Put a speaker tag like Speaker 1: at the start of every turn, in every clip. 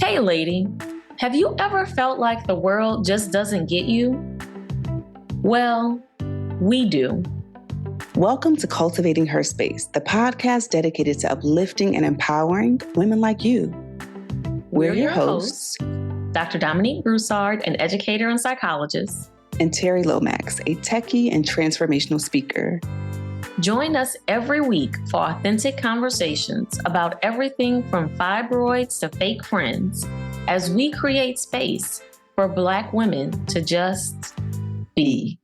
Speaker 1: Hey, lady, have you ever felt like the world just doesn't get you? Well, we do.
Speaker 2: Welcome to Cultivating Her Space, the podcast dedicated to uplifting and empowering women like you. We're your hosts,
Speaker 1: Dr. Dominique Broussard, an educator and psychologist,
Speaker 2: and Terry Lomax, a techie and transformational speaker.
Speaker 1: Join us every week for authentic conversations about everything from fibroids to fake friends as we create space for Black women to just be.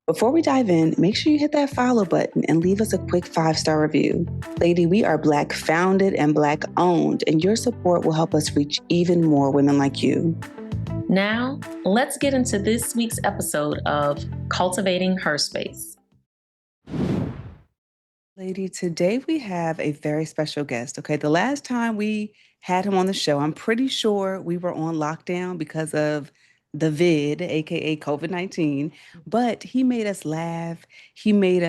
Speaker 2: Before we dive in, make sure you hit that follow button and leave us a quick 5-star review. Lady, we are Black founded and Black owned, and your support will help us reach even more women like you.
Speaker 1: Now, let's get into this week's episode of Cultivating Her Space.
Speaker 2: Lady, today we have a very special guest, okay? The last time we had him on the show, I'm pretty sure we were on lockdown because of the vid, aka COVID-19, but he made us laugh. He made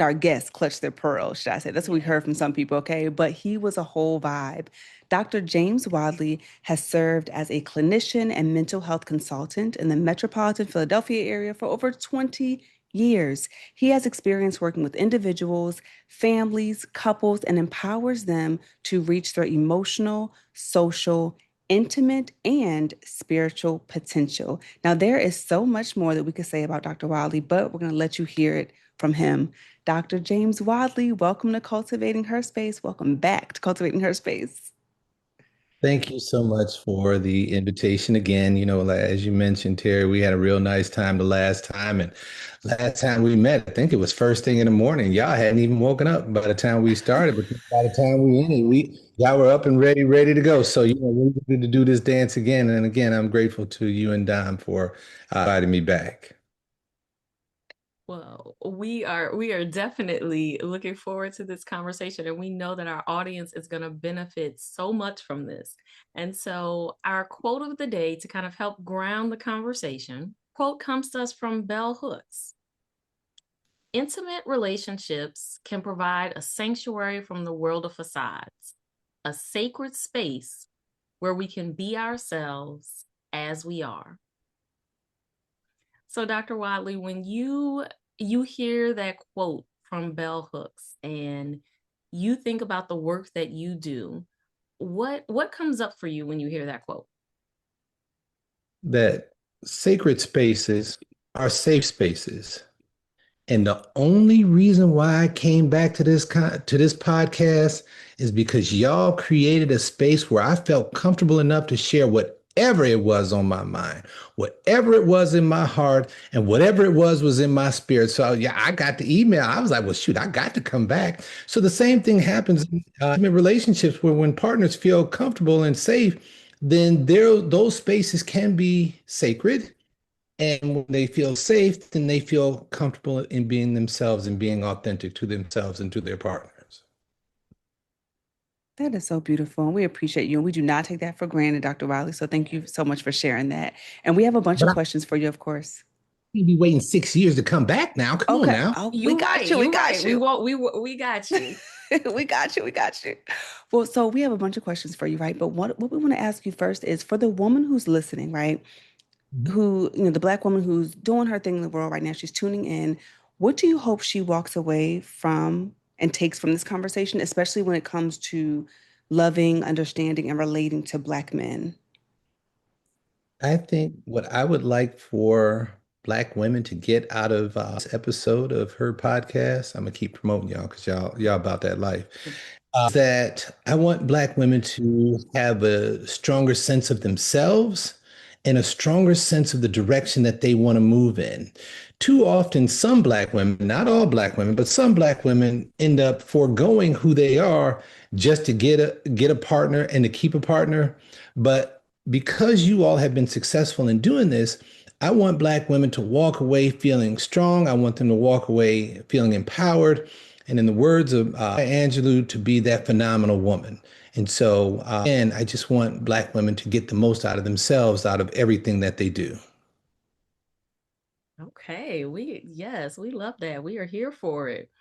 Speaker 2: our guests clutch their pearls, should I say. That's what we heard from some people, okay? But he was a whole vibe. Dr. James Wadley has served as a clinician and mental health consultant in the metropolitan Philadelphia area for over 20 years. He has experience working with individuals, families, couples, and empowers them to reach their emotional, social, intimate, and spiritual potential. Now, there is so much more that we could say about Dr. Wadley, but we're going to let you hear it from him. Dr. James Wadley, welcome to Cultivating Her Space. Welcome back to Cultivating Her Space.
Speaker 3: Thank you so much for the invitation again. As you mentioned, Terry, we had a real nice time the last time. And last time we met, I think it was first thing in the morning. Y'all hadn't even woken up by the time we started. But by the time we ended, y'all were up and ready to go. So, we're ready to do this dance again. And again, I'm grateful to you and Dom for inviting me back.
Speaker 1: Well, we are definitely looking forward to this conversation, and we know that our audience is going to benefit so much from this. And so our quote of the day to kind of help ground the conversation, quote comes to us from Bell Hooks. Intimate relationships can provide a sanctuary from the world of facades, a sacred space where we can be ourselves as we are. So, Dr. Wadley, when you hear that quote from Bell Hooks and you think about the work that you do, what comes up for you when you hear that quote?
Speaker 3: That sacred spaces are safe spaces. And the only reason why I came back to this podcast is because y'all created a space where I felt comfortable enough to share whatever it was on my mind, whatever it was in my heart, and whatever it was in my spirit. So yeah, I got the email. I was like, well, shoot, I got to come back. So the same thing happens in relationships where when partners feel comfortable and safe, then those spaces can be sacred. And when they feel safe, then they feel comfortable in being themselves and being authentic to themselves and to their partners.
Speaker 2: That is so beautiful. And we appreciate you. And we do not take that for granted, Dr. Wadley. So thank you so much for sharing that. And we have a bunch of questions for you, of course.
Speaker 3: You'd be waiting 6 years to come back now. Come on now.
Speaker 2: Oh, we got you. We got you.
Speaker 1: We got you.
Speaker 2: We got you. We got you. Well, so we have a bunch of questions for you, right? But what we want to ask you first is for the woman who's listening, right? Who, the Black woman who's doing her thing in the world right now, she's tuning in. What do you hope she walks away from and takes from this conversation, especially when it comes to loving, understanding, and relating to Black men?
Speaker 3: I think what I would like for Black women to get out of this episode of her podcast, I'm gonna keep promoting y'all because y'all about that life. That I want Black women to have a stronger sense of themselves and a stronger sense of the direction that they want to move in. Too often, some Black women, not all Black women, but some Black women end up foregoing who they are just to get a partner and to keep a partner. But because you all have been successful in doing this, I want Black women to walk away feeling strong. I want them to walk away feeling empowered. And in the words of Angelou, to be that phenomenal woman. And so, and I just want Black women to get the most out of themselves, out of everything that they do.
Speaker 1: Okay, we love that. We are here for it.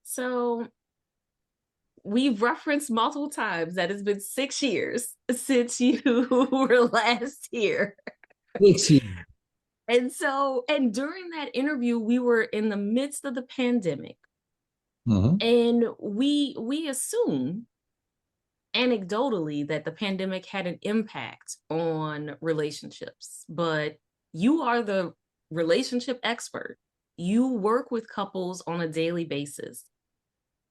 Speaker 1: So we've referenced multiple times that it's been 6 years since you were last here.
Speaker 3: Which you,
Speaker 1: And so, and during that interview, we were in the midst of the pandemic,
Speaker 3: Mhm.
Speaker 1: and we assume anecdotally that the pandemic had an impact on relationships, but you are the relationship expert. You work with couples on a daily basis.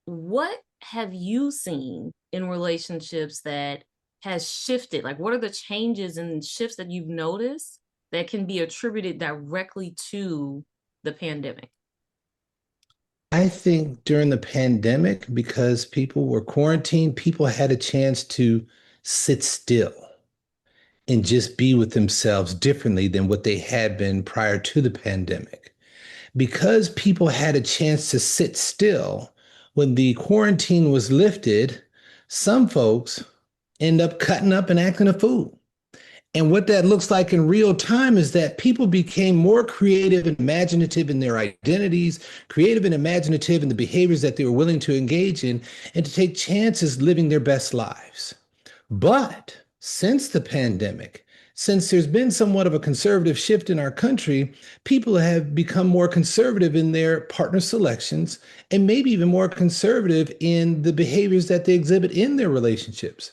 Speaker 1: What have you seen in relationships that has shifted? Like, what are the changes and shifts that you've noticed that can be attributed directly to the pandemic?
Speaker 3: I think during the pandemic, because people were quarantined, people had a chance to sit still and just be with themselves differently than what they had been prior to the pandemic. Because people had a chance to sit still when the quarantine was lifted, some folks end up cutting up and acting a fool. And what that looks like in real time is that people became more creative and imaginative in their identities, creative and imaginative in the behaviors that they were willing to engage in, and to take chances living their best lives. But since the pandemic, since there's been somewhat of a conservative shift in our country, people have become more conservative in their partner selections and maybe even more conservative in the behaviors that they exhibit in their relationships.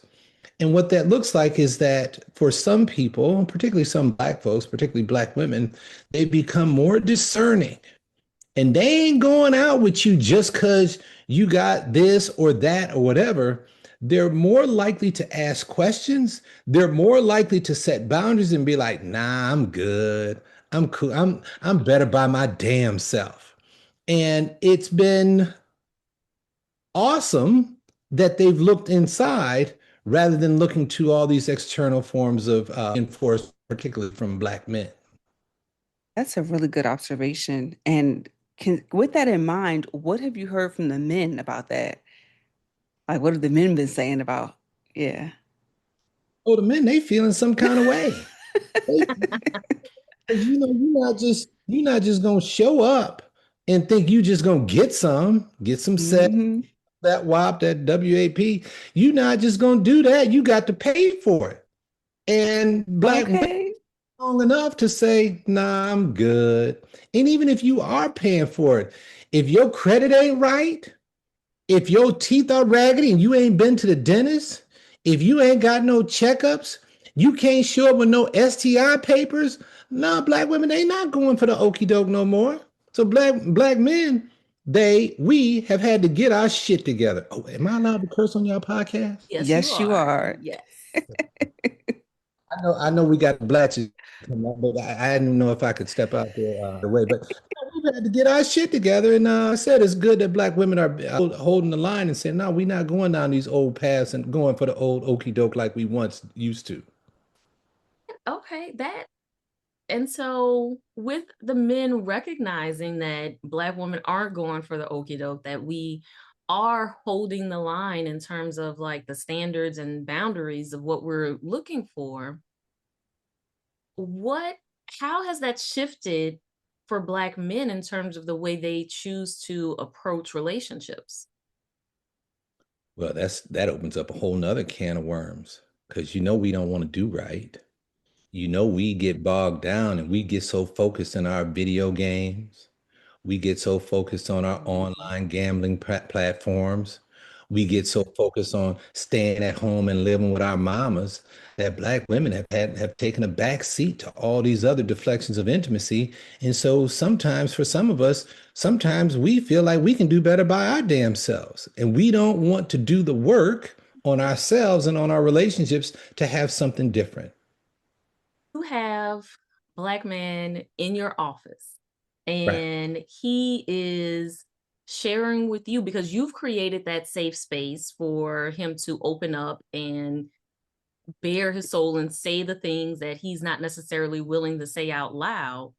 Speaker 3: And what that looks like is that for some people, particularly some Black folks, particularly Black women, they become more discerning. And they ain't going out with you just because you got this or that or whatever. They're more likely to ask questions. They're more likely to set boundaries and be like, nah, I'm good. I'm cool. I'm better by my damn self. And it's been awesome that they've looked inside rather than looking to all these external forms of enforcement, particularly from Black men.
Speaker 2: That's a really good observation. And with that in mind, what have you heard from the men about that? Like, what have the men been saying about? Yeah.
Speaker 3: Oh, the men, they feeling some kind of way. They, 'cause, you're not just gonna show up and think you just gonna get some sex,
Speaker 2: Hmm.
Speaker 3: that WAP, that WAP. You're not just gonna do that. You got to pay for it. And Black women
Speaker 2: Okay.
Speaker 3: long enough to say, nah, I'm good. And even if you are paying for it, if your credit ain't right, if your teeth are raggedy and you ain't been to the dentist, if you ain't got no checkups, you can't show up with no STI papers. Nah, Black women, they not going for the okey doke no more. So black men, we have had to get our shit together. Oh, am I allowed to curse on y'all podcast?
Speaker 1: Yes, you
Speaker 2: Yes, you
Speaker 1: are.
Speaker 2: are.
Speaker 1: Yes.
Speaker 3: I know we got blatches coming up, but I didn't know if I could step out there the way. But we've had to get our shit together. And I said it's good that Black women are holding the line and saying, no, we're not going down these old paths and going for the old okey doke like we once used to.
Speaker 1: Okay, that and so with the men recognizing that Black women aren't going for the okie doke, that we are holding the line in terms of like the standards and boundaries of what we're looking for, what how has that shifted for Black men in terms of the way they choose to approach relationships?
Speaker 3: Well, that opens up a whole nother can of worms because we don't want to do right. We get bogged down and we get so focused in our video games. We get so focused on our
Speaker 1: Mhm.
Speaker 3: online gambling platforms. We get so focused on staying at home and living with our mamas that Black women have taken a back seat to all these other deflections of intimacy. And so sometimes for some of us, sometimes we feel like we can do better by our damn selves. And we don't want to do the work on ourselves and on our relationships to have something different.
Speaker 1: You have Black man in your office
Speaker 3: Right.
Speaker 1: and he is sharing with you because you've created that safe space for him to open up and bare his soul and say the things that he's not necessarily willing to say out loud.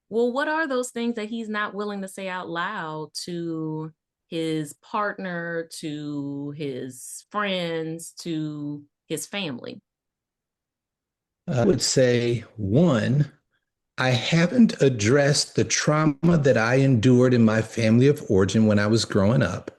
Speaker 1: Well, what are those things that he's not willing to say out loud to his partner, to his friends, to his family?
Speaker 3: I would say one, I haven't addressed the trauma that I endured in my family of origin when I was growing up,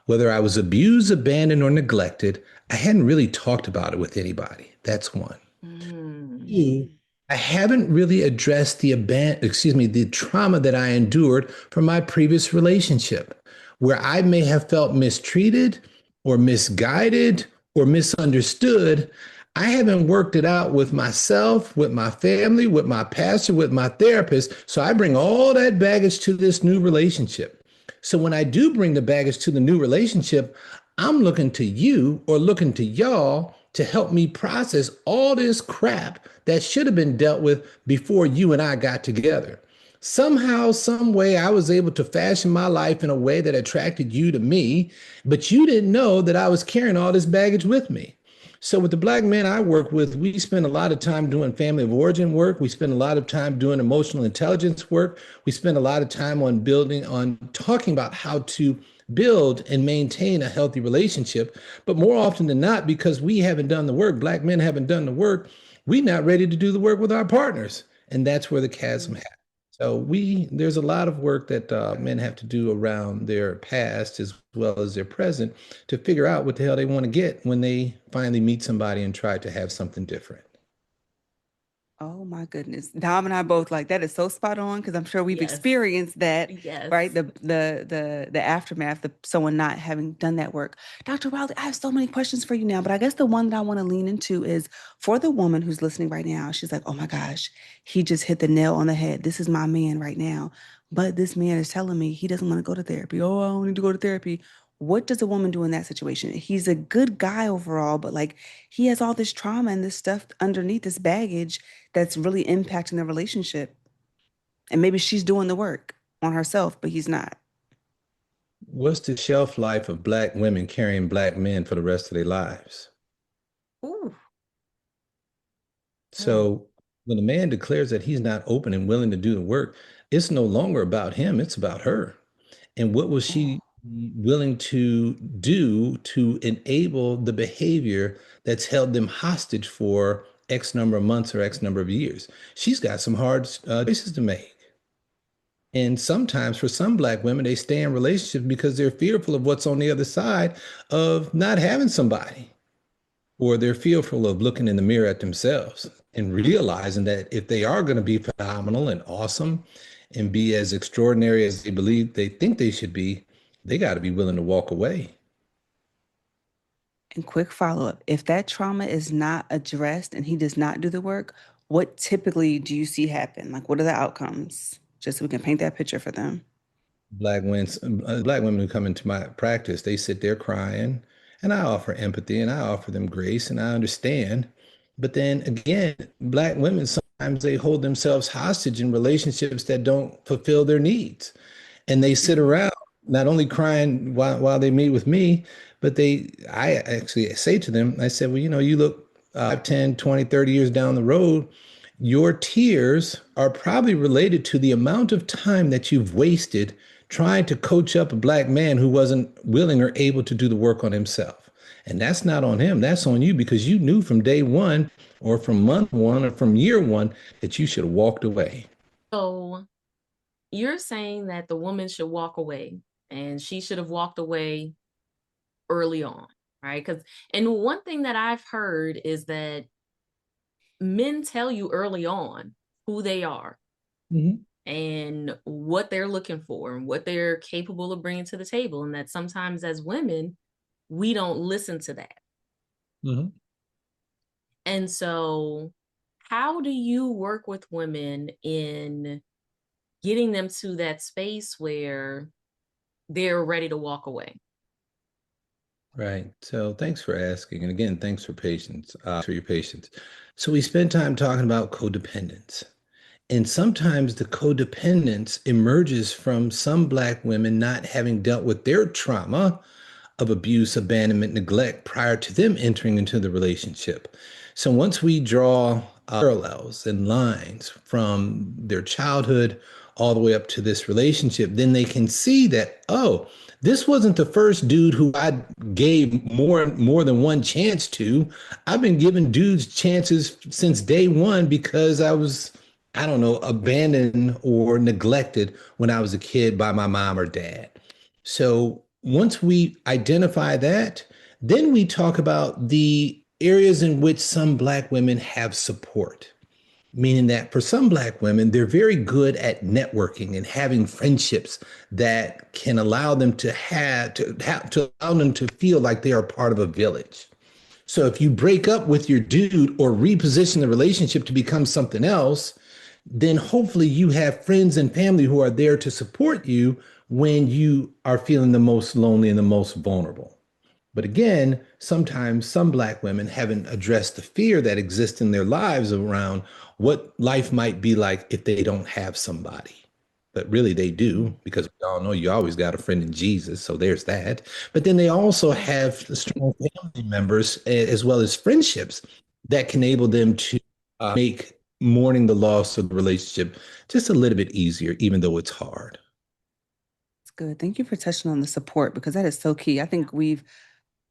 Speaker 3: Whether I was abused, abandoned, or neglected, I hadn't really talked about it with anybody. That's one.
Speaker 1: Mm.
Speaker 3: Two, I haven't really addressed the trauma that I endured from my previous relationship, where I may have felt mistreated or misguided or misunderstood. I haven't worked it out with myself, with my family, with my pastor, with my therapist. So I bring all that baggage to this new relationship. So when I do bring the baggage to the new relationship, I'm looking to you or looking to y'all to help me process all this crap that should have been dealt with before you and I got together. Somehow, some way, I was able to fashion my life in a way that attracted you to me, but you didn't know that I was carrying all this baggage with me. So, with the black men I work with, we spend a lot of time doing family of origin work. We spend a lot of time doing emotional intelligence work. We spend a lot of time on talking about how to build and maintain a healthy relationship. But more often than not, because we haven't done the work, black men haven't done the work, we're not ready to do the work with our partners. And that's where the chasm happens. So there's a lot of work that men have to do around their past as well as their present to figure out what the hell they want to get when they finally meet somebody and try to have something different.
Speaker 2: Oh my goodness. Dom and I both like that is so spot on because I'm sure we've
Speaker 1: Yes.
Speaker 2: experienced that, right?
Speaker 1: Yes.
Speaker 2: The aftermath of someone not having done that work. Dr. Wadley, I have so many questions for you now, but I guess the one that I want to lean into is for the woman who's listening right now. She's like, oh my gosh, he just hit the nail on the head. This is my man right now. But this man is telling me he doesn't want to go to therapy. Oh, I don't need to go to therapy. What does a woman do in that situation? He's a good guy overall, but like he has all this trauma and this stuff underneath this baggage that's really impacting the relationship. And maybe she's doing the work on herself, but he's not.
Speaker 3: What's the shelf life of black women carrying black men for the rest of their lives?
Speaker 1: Ooh. Mm.
Speaker 3: So when a man declares that he's not open and willing to do the work, it's no longer about him, it's about her. And what was she
Speaker 2: Oh.
Speaker 3: willing to do to enable the behavior that's held them hostage for X number of months or X number of years? She's got some hard choices to make. And sometimes for some black women, they stay in relationships because they're fearful of what's on the other side of not having somebody, or they're fearful of looking in the mirror at themselves and realizing that if they are going to be phenomenal and awesome and be as extraordinary as they think they should be, they got to be willing to walk away.
Speaker 2: And quick follow up. If that trauma is not addressed and he does not do the work, what typically do you see happen? Like, what are the outcomes? Just so we can paint that picture for them.
Speaker 3: Black women who come into my practice, they sit there crying, and I offer empathy and I offer them grace and I understand. But then again, black women sometimes they hold themselves hostage in relationships that don't fulfill their needs. And they sit
Speaker 1: Mhm.
Speaker 3: around not only crying while they meet with me, but I actually say to them, I said, well, you look 10, 20, 30 years down the road, your tears are probably related to the amount of time that you've wasted trying to coach up a black man who wasn't willing or able to do the work on himself. And that's not on him. That's on you because you knew from day one or from month one or from year one that you should have walked away.
Speaker 1: So you're saying that the woman should walk away and she should have walked away early on, right? And one thing that I've heard is that men tell you early on who they are
Speaker 3: Mhm.
Speaker 1: and what they're looking for and what they're capable of bringing to the table. And that sometimes as women, we don't listen to that.
Speaker 3: Mhm.
Speaker 1: And so, how do you work with women in getting them to that space where they're ready to walk away?
Speaker 3: Right. So thanks for asking. And again, thanks for your patience. So we spend time talking about codependence. And sometimes the codependence emerges from some Black women not having dealt with their trauma of abuse, abandonment, neglect prior to them entering into the relationship. So once we draw parallels and lines from their childhood all the way up to this relationship, then they can see that, oh, this wasn't the first dude who I gave more than one chance to. I've been giving dudes chances since day one because I don't know, abandoned or neglected when I was a kid by my mom or dad. So once we identify that, then we talk about the areas in which some Black women have support. Meaning that for some Black women, they're very good at networking and having friendships that can allow them to allow them to feel like they are part of a village. So if you break up with your dude or reposition the relationship to become something else, then hopefully you have friends and family who are there to support you when you are feeling the most lonely and the most vulnerable. But again, sometimes some Black women haven't addressed the fear that exists in their lives around what life might be like if they don't have somebody. But really, they do, because we all know you always got a friend in Jesus. So there's that. But then they also
Speaker 1: Yeah.
Speaker 3: have strong family members as well as friendships that can enable them to make mourning the loss of the relationship just a little bit easier, even though it's hard.
Speaker 2: It's good. Thank you for touching on the support because that is so key. I think we've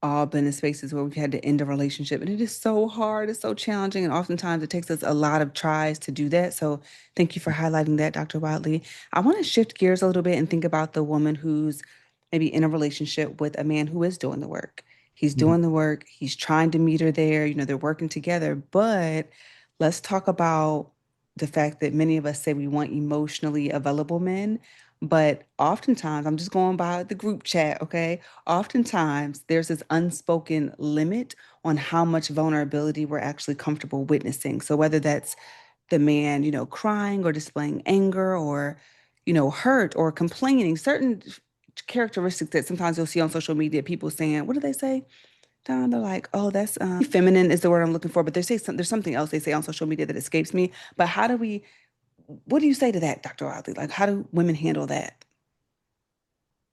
Speaker 2: all been in spaces where we've had to end a relationship and it is so hard, it's so challenging, and oftentimes it takes us a lot of tries to do that. So thank you for highlighting that, Dr. Wadley. I want to shift gears a little bit and think about the woman who's maybe in a relationship with a man who is doing the work. He's doing the work, he's trying to meet her there, they're working together, but let's talk about the fact that many of us say we want emotionally available men, but oftentimes, I'm just going by the group chat, okay? Oftentimes, there's this unspoken limit on how much vulnerability we're actually comfortable witnessing. So whether that's the man, crying or displaying anger or, hurt or complaining, certain characteristics that sometimes you'll see on social media, people saying, what do they say? Don, they're like, oh, that's feminine is the word I'm looking for, but there's something else they say on social media that escapes me. But what do you say to that, Dr. Oddly? Like, how do women handle that?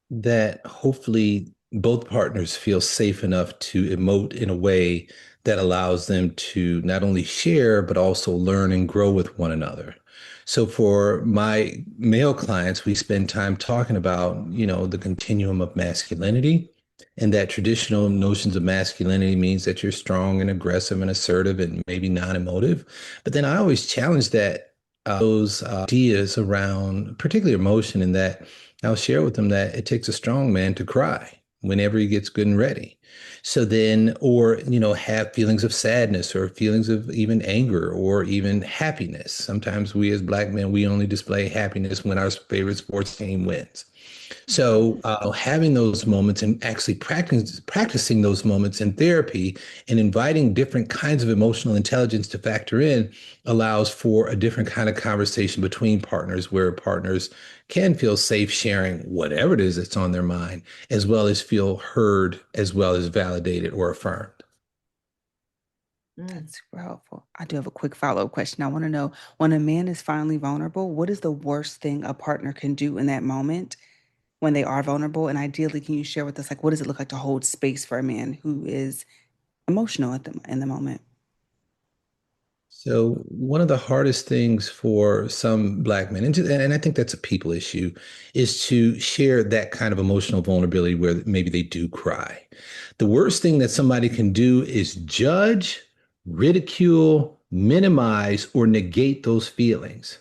Speaker 3: That hopefully both partners feel safe enough to emote in a way that allows them to not only share, but also learn and grow with one another. So for my male clients, we spend time talking about, the continuum of masculinity, and that traditional notions of masculinity means that you're strong and aggressive and assertive and maybe non-emotive. But then I always challenge those ideas around particularly emotion, in that I'll share with them that it takes a strong man to cry whenever he gets good and ready. So then, or, have feelings of sadness or feelings of even anger or even happiness. Sometimes we as Black men, we only display happiness when our favorite sports team wins. So having those moments and actually practicing those moments in therapy and inviting different kinds of emotional intelligence to factor in allows for a different kind of conversation between partners, where partners can feel safe sharing whatever it is that's on their mind, as well as feel heard, as well as validated or affirmed.
Speaker 1: Mm.
Speaker 2: That's super helpful. I do have a quick follow-up question. I want to know, when a man is finally vulnerable, what is the worst thing a partner can do in that moment when they are vulnerable? And ideally, can you share with us, like, what does it look like to hold space for a man who is emotional in the moment?
Speaker 3: So one of the hardest things for some Black men, and I think that's a people issue, is to share that kind of emotional vulnerability where maybe they do cry. The worst thing that somebody can do is judge, ridicule, minimize, or negate those feelings.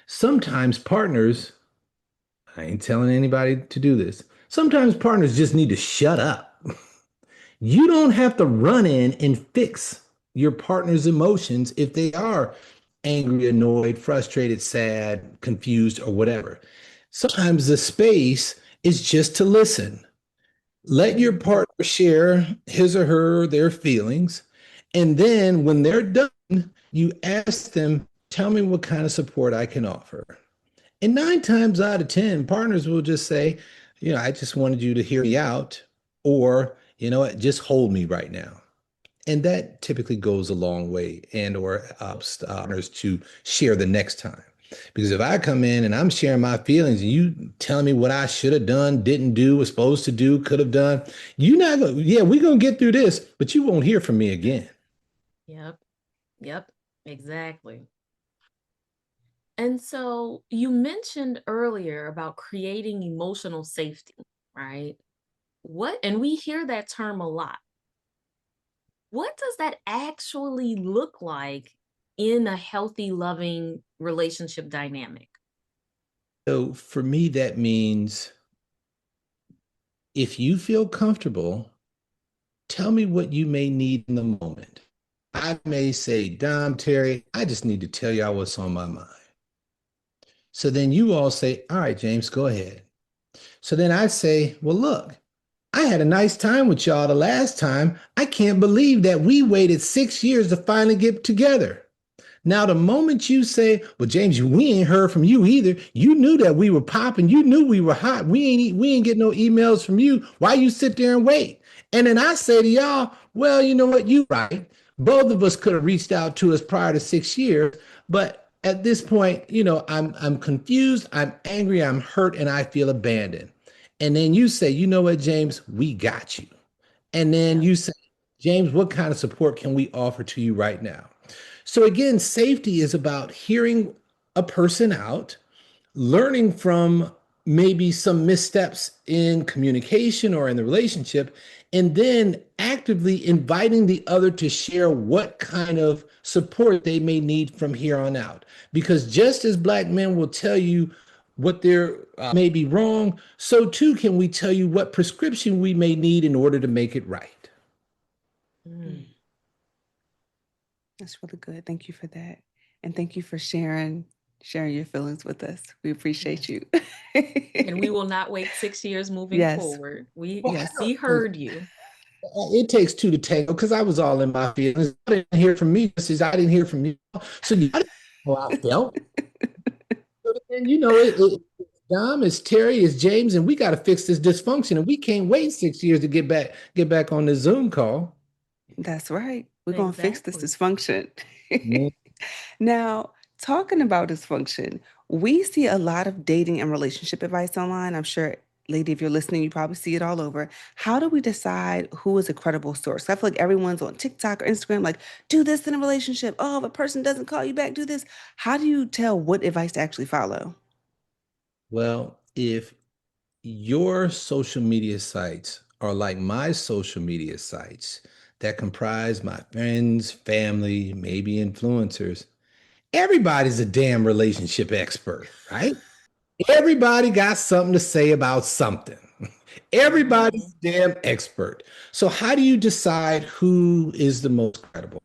Speaker 3: Sometimes partners, I ain't telling anybody to do this. Sometimes partners just need to shut up. You don't have to run in and fix your partner's emotions if they are angry, annoyed, frustrated, sad, confused, or whatever. Sometimes the space is just to listen. Let your partner share his or their feelings. And then when they're done, you ask them, tell me what kind of support I can offer. And 9 times out of 10, partners will just say, I just wanted you to hear me out, or, what, just hold me right now. And that typically goes a long way, and or helps partners to share the next time. Because if I come in and I'm sharing my feelings and you telling me what I should have done, didn't do, was supposed to do, could have done, you're not going, yeah, we're going to get through this, but you won't hear from me again.
Speaker 1: Yep. Yep. Exactly. And so you mentioned earlier about creating emotional safety, right? And we hear that term a lot. What does that actually look like in a healthy, loving relationship dynamic?
Speaker 3: So for me, that means If you feel comfortable, tell me what you may need in the moment. I may say, Dom, Terry, I just need to tell y'all what's on my mind. So then you all say, all right, James, go ahead. So then I say, well, look, I had a nice time with y'all the last time. I can't believe that we waited 6 years to finally get together. Now, the moment you say, well, James, we ain't heard from you either. You knew that we were popping. You knew we were hot. We ain't get no emails from you. Why you sit there and wait? And then I say to y'all, well, you know what? You right. Both of us could have reached out to us prior to 6 years, but at this point, I'm confused, I'm angry, I'm hurt, and I feel abandoned. And then you say, you know what, James, we got you. And then
Speaker 1: Yeah.
Speaker 3: you say, James, what kind of support can we offer to you right now? So again, safety is about hearing a person out, learning from maybe some missteps in communication or in the relationship, and then actively inviting the other to share what kind of support they may need from here on out. Because just as Black men will tell you what they're may be wrong, so too can we tell you what prescription we may need in order to make it right.
Speaker 1: Mm.
Speaker 2: That's really good. Thank you for that. And thank you for sharing your feelings with us. We appreciate
Speaker 1: Yes.
Speaker 2: you.
Speaker 1: And we will not wait 6 years moving
Speaker 2: Yes.
Speaker 1: forward.
Speaker 2: Yes.
Speaker 1: We heard you.
Speaker 3: It takes two to tango because I was all in my feelings. I didn't hear from me just as I didn't hear from you. So you didn't know how I felt. So then, Dom, it's Terry, it's James, and we got to fix this dysfunction. And we can't wait 6 years to get back on the Zoom call.
Speaker 2: That's right. We're going to fix this
Speaker 1: Exactly.
Speaker 2: dysfunction.
Speaker 3: Man,
Speaker 2: Now, talking about dysfunction, we see a lot of dating and relationship advice online. I'm sure, lady, if you're listening, you probably see it all over. How do we decide who is a credible source? I feel like everyone's on TikTok or Instagram, like, do this in a relationship. Oh, if a person doesn't call you back, do this. How do you tell what advice to actually follow?
Speaker 3: well, if your social media sites are like my social media sites that comprise my friends, family, maybe influencers, everybody's a damn relationship expert, right? Everybody got something to say about something.
Speaker 1: Hmm.
Speaker 3: Everybody's a damn expert. So, how do you decide who is the most credible?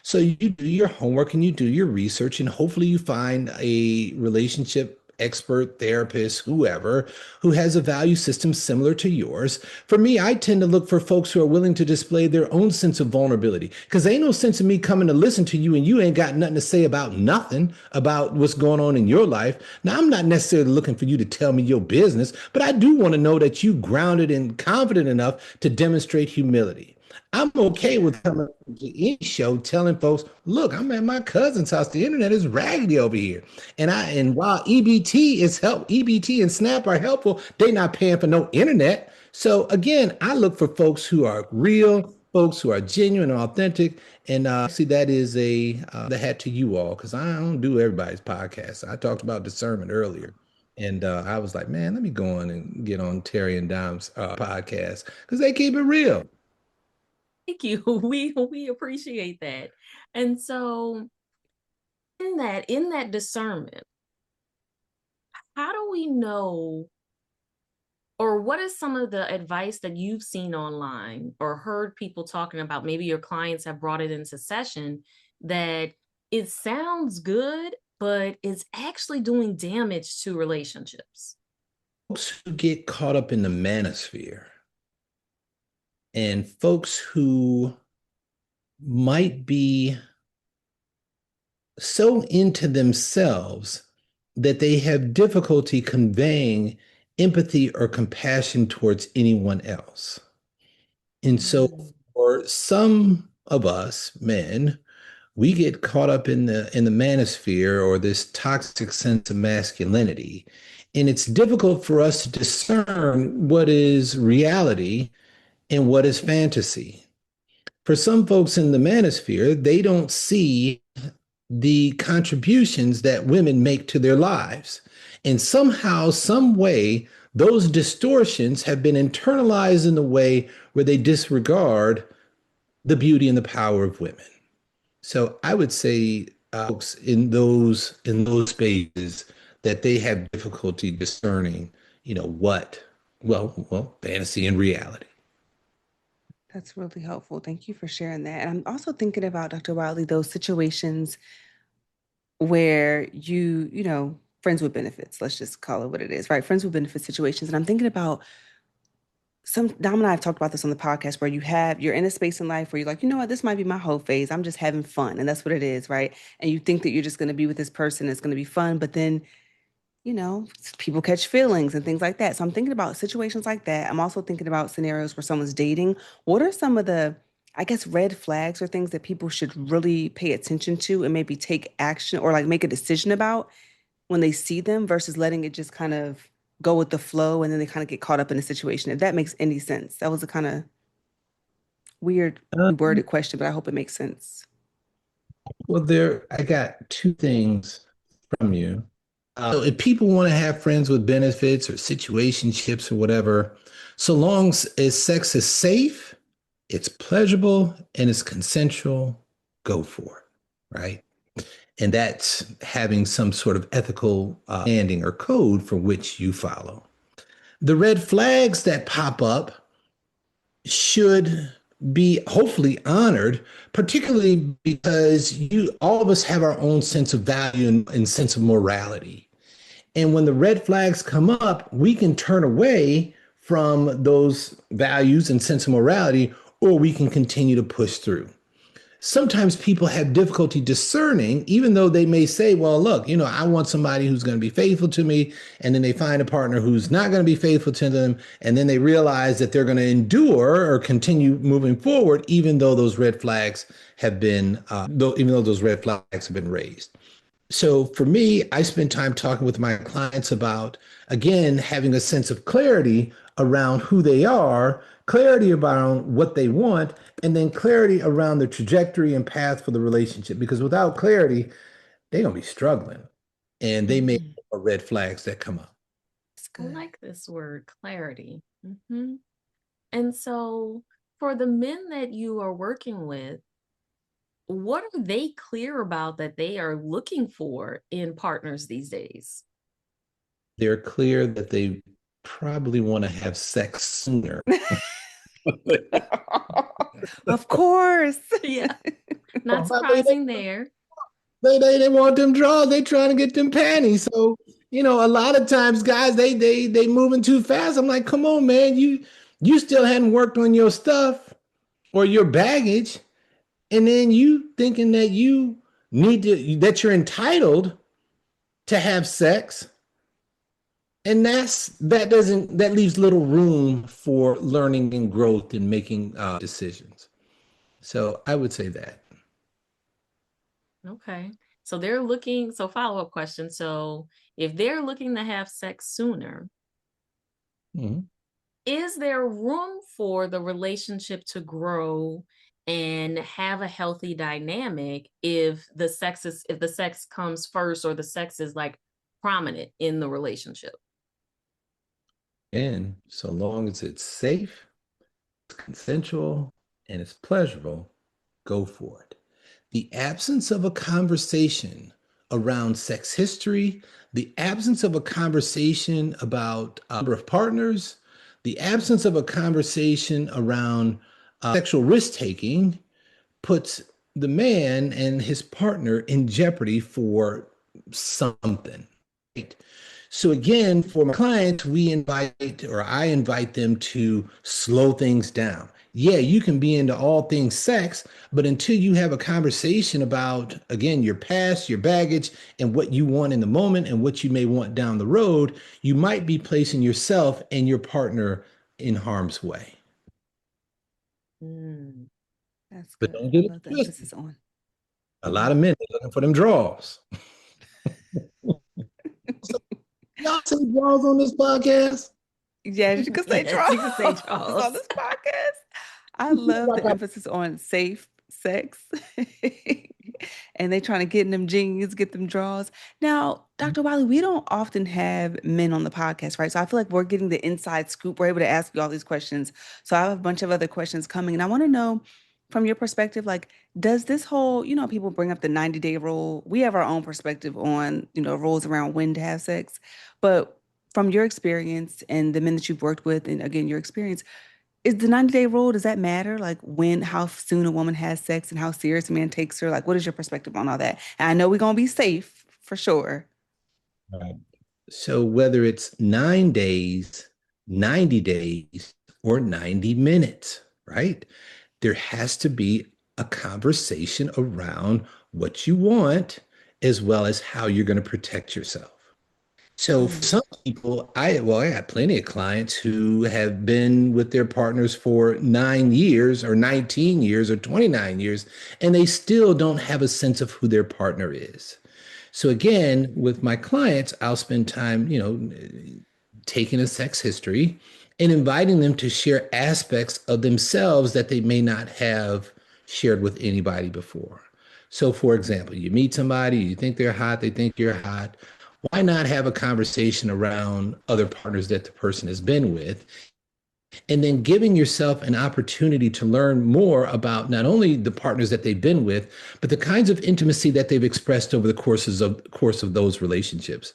Speaker 3: So, you do your homework and you do your research, and hopefully, you find a relationship expert, therapist, whoever, who has a value system similar to yours. For me, I tend to look for folks who are willing to display their own sense of vulnerability because ain't no sense in me coming to listen to you and you ain't got nothing to say about nothing about what's going on in your life. Now, I'm not necessarily looking for you to tell me your business, but I do want to know that you grounded and confident enough to demonstrate humility. I'm okay
Speaker 1: Yeah.
Speaker 3: with coming to any show telling folks, look, I'm at my cousin's house. The internet is raggedy over here. And while EBT and Snap are helpful, they not paying for no internet. So again, I look for folks who are real, folks who are genuine and authentic. And actually, that is the hat to you all because I don't do everybody's podcast. I talked about discernment earlier. And I was like, man, let me go on and get on Terry and Dom's podcast because they keep it real.
Speaker 1: Thank you. We appreciate that. And so in that discernment, how do we know, or what is some of the advice that you've seen online or heard people talking about? Maybe your clients have brought it into session that it sounds good, but it's actually doing damage to relationships.
Speaker 3: Folks who get caught up in the manosphere and folks who might be so into themselves that they have difficulty conveying empathy or compassion towards anyone else. And so
Speaker 1: Mm.
Speaker 3: for some of us men, we get caught up in the manosphere or this toxic sense of masculinity. And it's difficult for us to discern what is reality and what is fantasy. For some folks in the manosphere, they don't see the contributions that women make to their lives. And somehow, some way, those distortions have been internalized in the way where they disregard the beauty and the power of women. So I would say folks in those spaces that they have difficulty discerning, what Well, fantasy and reality.
Speaker 2: That's really helpful. Thank you for sharing that. And I'm also thinking about, Dr. Wiley, those situations where friends with benefits, let's just call it what it is, right? Friends with benefits situations. And I'm thinking about Dom and I have talked about this on the podcast where you're in a space in life where you're like, you know what, this might be my whole phase. I'm just having fun. And that's what it is, right? And you think that you're just going to be with this person, it's going to be fun. But then people catch feelings and things like that. So I'm thinking about situations like that. I'm also thinking about scenarios where someone's dating. What are some of the, I guess, red flags or things that people should really pay attention to and maybe take action or like make a decision about when they see them versus letting it just kind of go with the flow and then they kind of get caught up in a situation, if that makes any sense? That was a kind of weird worded question, but I hope it makes sense.
Speaker 3: Well, I got two things from you. So if people want to have friends with benefits or situationships or whatever, so long as sex is safe, it's pleasurable, and it's consensual, go for it, right? And that's having some sort of ethical standing or code for which you follow. The red flags that pop up should be hopefully honored, particularly because all of us have our own sense of value and sense of morality. And when the red flags come up, we can turn away from those values and sense of morality, or we can continue to push through. Sometimes people have difficulty discerning, even though they may say, well, look, I want somebody who's going to be faithful to me. And then they find a partner who's not going to be faithful to them. And then they realize that they're going to endure or continue moving forward, even though those red flags have been, even though those red flags have been raised. So for me, I spend time talking with my clients about, again, having a sense of clarity around who they are, clarity around what they want, and then clarity around the trajectory and path for the relationship. Because without clarity, they're going to be struggling and they may
Speaker 2: Mm,
Speaker 3: have red flags that come up.
Speaker 2: that's
Speaker 1: I
Speaker 2: good.
Speaker 1: like this word, clarity. And so, for the men that you are working with, what are they clear about that they are looking for in partners these days?
Speaker 3: They're clear that they probably want to have sex sooner.
Speaker 2: Of course.
Speaker 1: Yeah, not
Speaker 3: I mean,
Speaker 1: surprising there.
Speaker 3: they want them draws. They trying to get them panties. So a lot of times, guys, they moving too fast. I'm like, come on, man, you still hadn't worked on your stuff or your baggage, and then you thinking that that you're entitled to have sex, and that leaves little room for learning and growth and making decisions. So I would say that.
Speaker 1: Okay. So they're looking, so follow-up question. So if they're looking to have sex sooner,
Speaker 3: Mhm.
Speaker 1: is there room for the relationship to grow and have a healthy dynamic if the sex comes first or the sex is like prominent in the relationship?
Speaker 3: And so long as it's safe, consensual, and it's pleasurable, go for it. The absence of a conversation around sex history, the absence of a conversation about number of partners, the absence of a conversation around sexual risk taking puts the man and his partner in jeopardy for something. Right? So again, for my clients, I invite them to slow things down. Yeah, you can be into all things sex, but until you have a conversation about, again, your past, your baggage, and what you want in the moment and what you may want down the road, you might be placing yourself and your partner in harm's way.
Speaker 1: Mm,
Speaker 2: That's
Speaker 3: But
Speaker 2: good.
Speaker 3: don't
Speaker 2: I
Speaker 3: get it
Speaker 2: love the
Speaker 3: twisted.
Speaker 2: emphasis on.
Speaker 3: A lot
Speaker 2: Mhm.
Speaker 3: of men are looking for them draws. So, y'all say draws on this podcast?
Speaker 2: Yes, you could say
Speaker 1: yes,
Speaker 2: draws
Speaker 1: you can say
Speaker 2: on
Speaker 1: Charles.
Speaker 2: this podcast. I love
Speaker 3: Like
Speaker 2: the emphasis on safe sex. And they trying to get in them jeans, get them draws. Now, Dr. Wiley, we don't often have men on the podcast, right? So I feel like we're getting the inside scoop. We're able to ask you all these questions. So I have a bunch of other questions coming, and I want to know from your perspective, like, does this whole, people bring up the 90-day rule. We have our own perspective on, rules around when to have sex. But from your experience and the men that you've worked with, and again, your experience, is the 90-day rule, does that matter? Like when, how soon a woman has sex and how serious a man takes her? Like, what is your perspective on all that? And I know we're gonna be safe for sure.
Speaker 3: Right. So whether it's 9 days, 90 days, or 90 minutes, right? There has to be a conversation around what you want as well as how you're going to protect yourself. So for
Speaker 2: Mm.
Speaker 3: some people, I got plenty of clients who have been with their partners for 9 years or 19 years or 29 years, and they still don't have a sense of who their partner is. So again, with my clients, I'll spend time, taking a sex history and inviting them to share aspects of themselves that they may not have shared with anybody before. So, for example, you meet somebody, you think they're hot, they think you're hot. Why not have a conversation around other partners that the person has been with? And then giving yourself an opportunity to learn more about not only the partners that they've been with, but the kinds of intimacy that they've expressed over the course of those relationships.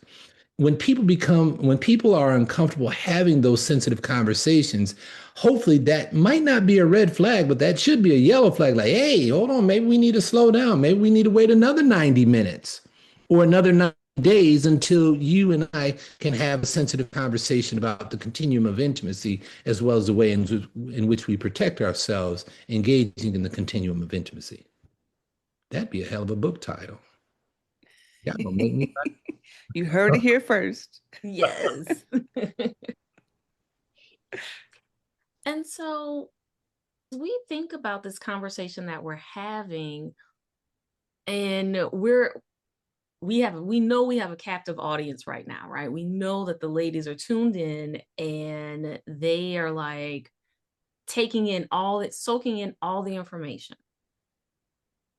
Speaker 3: When people are uncomfortable having those sensitive conversations, hopefully that might not be a red flag, but that should be a yellow flag. Like, hey, hold on, maybe we need to slow down. Maybe we need to wait another 90 minutes or another 90 days until you and I can have a sensitive conversation about the continuum of intimacy as well as the way in which we protect ourselves engaging in the continuum of intimacy. That'd be a hell of a book title. Yeah, gonna make me.
Speaker 2: You heard it here first.
Speaker 1: Yes. And so we think about this conversation that we're having, and we know we have a captive audience right now, right? We know that the ladies are tuned in and they are like soaking in all the information.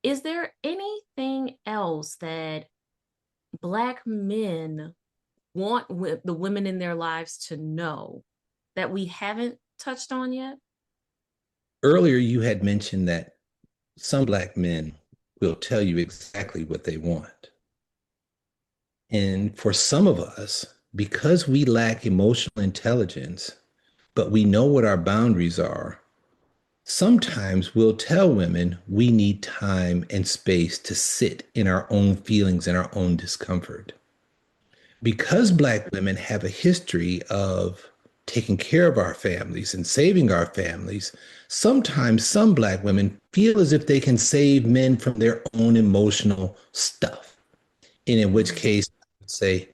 Speaker 1: Is there anything else that Black men want the women in their lives to know that we haven't touched on yet?
Speaker 3: Earlier, you had mentioned that some Black men will tell you exactly what they want. And for some of us, because we lack emotional intelligence, but we know what our boundaries are, sometimes we'll tell women we need time and space to sit in our own feelings and our own discomfort. Because Black women have a history of taking care of our families and saving our families, sometimes some Black women feel as if they can save men from their own emotional stuff. And in which
Speaker 1: Mm,
Speaker 3: case, I would say,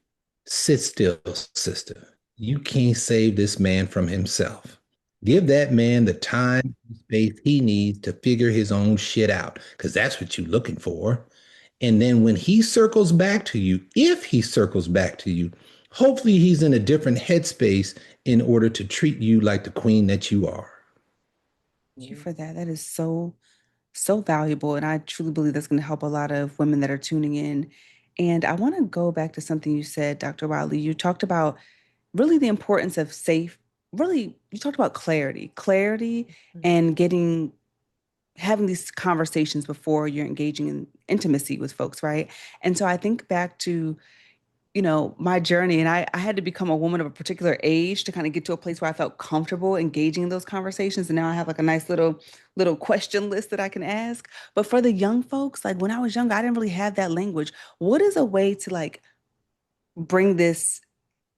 Speaker 3: sit still, sister. You can't save this man from himself. Give that man the time and space he needs to figure his own shit out, because that's what you're looking for. And then when he circles back to you, if he circles back to you, hopefully he's in a different headspace in order to treat you like the queen that you are.
Speaker 2: Thank you
Speaker 1: mm,
Speaker 2: for that. That is so valuable. And I truly believe that's going to help a lot of women that are tuning in. And I want to go back to something you said, Dr. Wadley. You talked about really the importance of really, you talked about clarity
Speaker 1: mm,
Speaker 2: and having these conversations before you're engaging in intimacy with folks, right? And so I think back to my journey, and I had to become a woman of a particular age to kind of get to a place where I felt comfortable engaging in those conversations. And now I have like a nice little question list that I can ask. But for the young folks, like when I was young, I didn't really have that language. What is a way to like bring this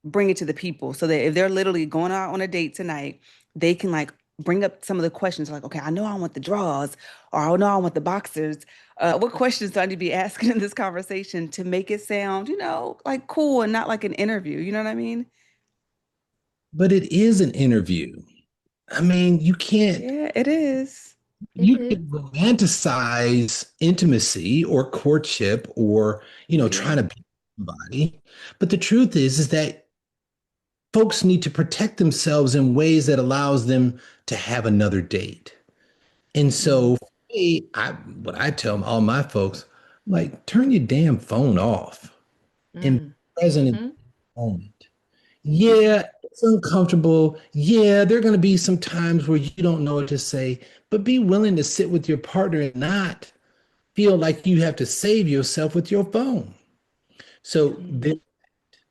Speaker 2: bring it to the people so that if they're literally going out on a date tonight, they can like bring up some of the questions like, okay, I know I want the drawers, or I know I want the boxers. What questions do I need to be asking in this conversation to make it sound, like cool and not like an interview? You know what I mean?
Speaker 3: But it is an interview. I mean, you can't
Speaker 2: Yeah, it is.
Speaker 1: it
Speaker 3: you
Speaker 1: is.
Speaker 3: can romanticize intimacy or courtship or trying
Speaker 2: Yeah.
Speaker 3: to be somebody, but the truth is that folks need to protect themselves in ways that allows them to have another date. And
Speaker 2: Mm,
Speaker 3: so for me, what I tell all my folks, like, turn your damn phone off and be
Speaker 1: Mm,
Speaker 3: present in
Speaker 1: mm-hmm,
Speaker 3: the moment.
Speaker 1: mm-hmm.
Speaker 3: Yeah, it's uncomfortable. Yeah, there are going to be some times where you don't know what to say, but be willing to sit with your partner and not feel like you have to save yourself with your phone. So
Speaker 1: Mm.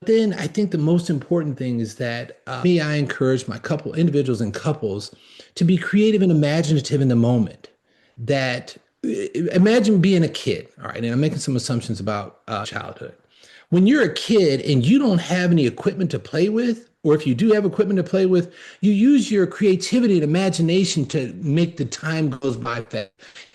Speaker 3: Then I think the most important thing is that me, I encourage my individuals and couples to be creative and imaginative in the moment. That imagine being a kid, all right, and I'm making some assumptions about childhood. When you're a kid and you don't have any equipment to play with, or if you do have equipment to play with, you use your creativity and imagination to make the time goes by fast.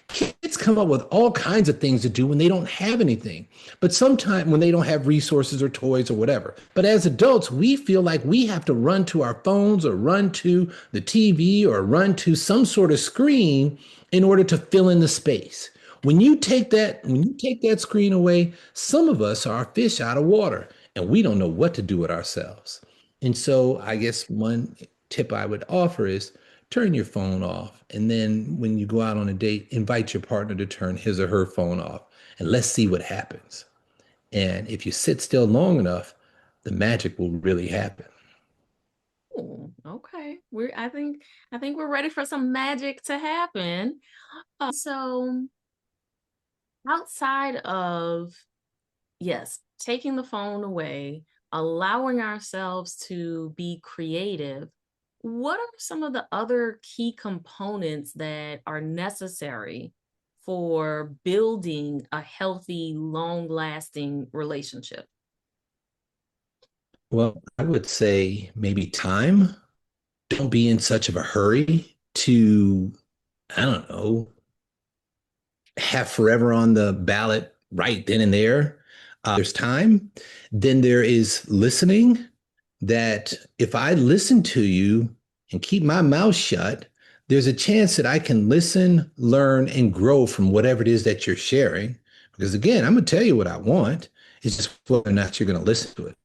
Speaker 3: Kids come up with all kinds of things to do when they don't have anything, but sometimes when they don't have resources or toys or whatever. But as adults, we feel like we have to run to our phones or run to the TV or run to some sort of screen in order to fill in the space. When you take that screen away, some of us are fish out of water and we don't know what to do with ourselves. And so I guess one tip I would offer is turn your phone off. And then when you go out on a date, invite your partner to turn his or her phone off and let's see what happens. And if you sit still long enough, the magic will really happen.
Speaker 1: Ooh, okay. I think we're ready for some magic to happen. So outside of, yes, taking the phone away, allowing ourselves to be creative, what are some of the other key components that are necessary for building a healthy, long-lasting relationship?
Speaker 3: Well, I would say maybe time. Don't be in such of a hurry to, I don't know, have forever on the ballot right then and there. There's time. Then there is listening, that if I listen to you and keep my mouth shut, there's a chance that I can listen, learn, and grow from whatever it is that you're sharing. Because again, I'm going to tell you what I want. It's just whether or not you're going to listen to it.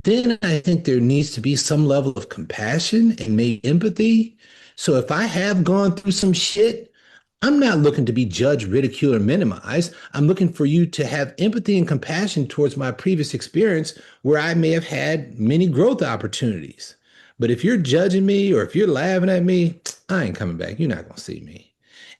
Speaker 3: Then I think there needs to be some level of compassion and maybe empathy. So if I have gone through some shit, I'm not looking to be judged, ridiculed, or minimized. I'm looking for you to have empathy and compassion towards my previous experience where I may have had many growth opportunities. But if you're judging me or if you're laughing at me, I ain't coming back. You're not going to see me.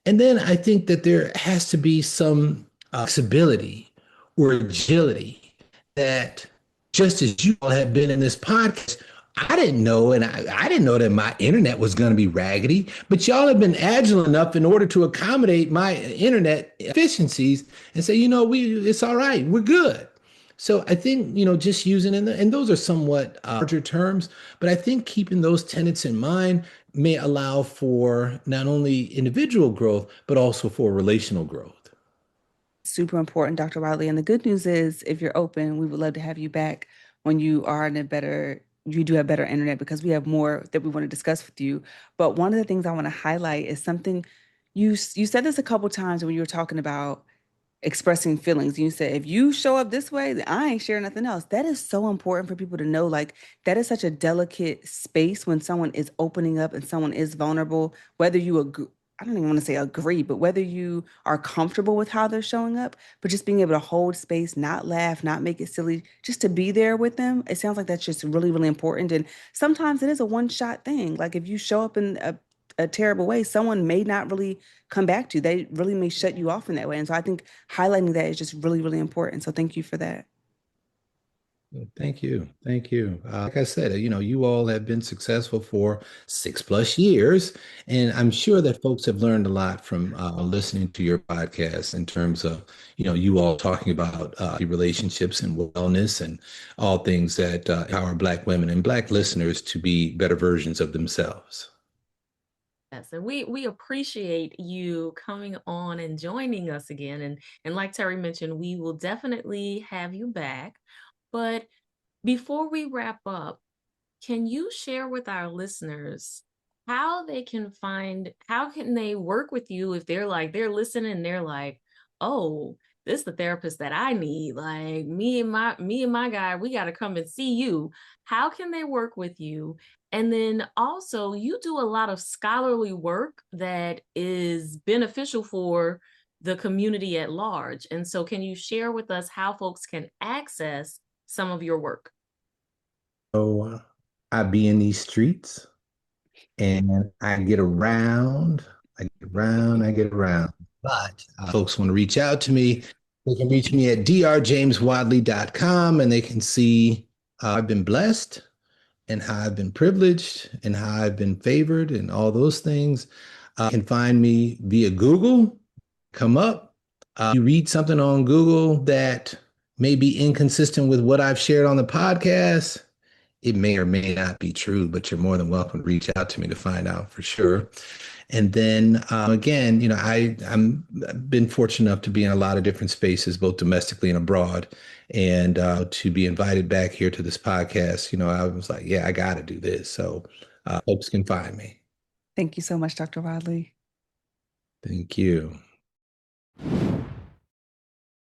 Speaker 3: And then I think that there has to be some flexibility or agility that just as you all have been in this podcast, I didn't know, and I didn't know that my internet was going to be raggedy, but y'all have been agile enough in order to accommodate my internet efficiencies and say, it's all right, we're good. So I think, just using and those are somewhat larger terms, but I think keeping those tenets in mind may allow for not only individual growth, but also for relational growth.
Speaker 2: Super important, Dr. Wadley. And the good news is, if you're open, we would love to have you back when you do have better internet because we have more that we want to discuss with you. But one of the things I want to highlight is something you said this a couple times when you were talking about expressing feelings. You said, if you show up this way, then I ain't sharing nothing else. That is so important for people to know. Like, that is such a delicate space when someone is opening up and someone is vulnerable, whether you agree. I don't even want to say agree, but whether you are comfortable with how they're showing up, but just being able to hold space, not laugh, not make it silly, just to be there with them. It sounds like that's just really, really important. And sometimes it is a one-shot thing. Like, if you show up in a terrible way, someone may not really come back to you. They really may shut you off in that way. And so I think highlighting that is just really, really important. So thank you for that.
Speaker 3: Well, thank you. Thank you. Like I said, you all have been successful for 6+ years, and I'm sure that folks have learned a lot from listening to your podcast in terms of, you all talking about relationships and wellness and all things that empower Black women and Black listeners to be better versions of themselves.
Speaker 1: Yes, and we appreciate you coming on and joining us again. And like Terry mentioned, we will definitely have you back. But before we wrap up, can you share with our listeners how can they work with you if they're listening and they're like, oh, this is the therapist that I need. Like me and my guy, we got to come and see you. How can they work with you? And then also you do a lot of scholarly work that is beneficial for the community at large. And so can you share with us how folks can access some of your work?
Speaker 3: So I be in these streets and I get around, I get around. But folks want to reach out to me, they can reach me at drjameswadley.com and they can see I've been blessed and how I've been privileged and how I've been favored and all those things. You can find me via Google, come up. You read something on Google that may be inconsistent with what I've shared on the podcast. It may or may not be true, but you're more than welcome to reach out to me to find out for sure. And then again, I've been fortunate enough to be in a lot of different spaces, both domestically and abroad, and to be invited back here to this podcast. I was like, yeah, I got to do this, so folks can find me.
Speaker 2: Thank you so much, Dr. Wadley.
Speaker 3: Thank you.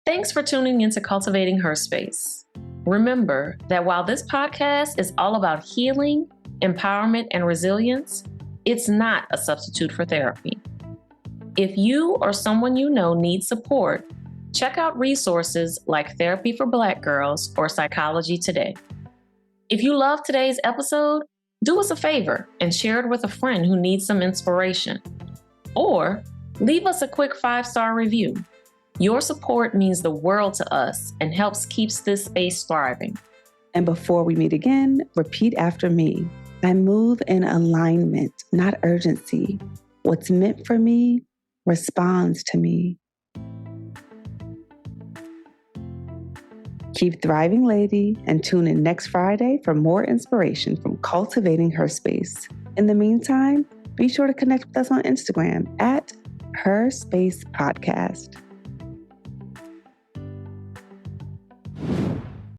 Speaker 1: Thanks for tuning into Cultivating Her Space. Remember that while this podcast is all about healing, empowerment, and resilience, it's not a substitute for therapy. If you or someone you know needs support, check out resources like Therapy for Black Girls or Psychology Today. If you love today's episode, do us a favor and share it with a friend who needs some inspiration. Or leave us a quick 5-star review. Your support means the world to us and helps keeps this space thriving.
Speaker 2: And before we meet again, repeat after me. I move in alignment, not urgency. What's meant for me responds to me. Keep thriving, lady, and tune in next Friday for more inspiration from Cultivating Her Space. In the meantime, be sure to connect with us on Instagram at Her Space Podcast.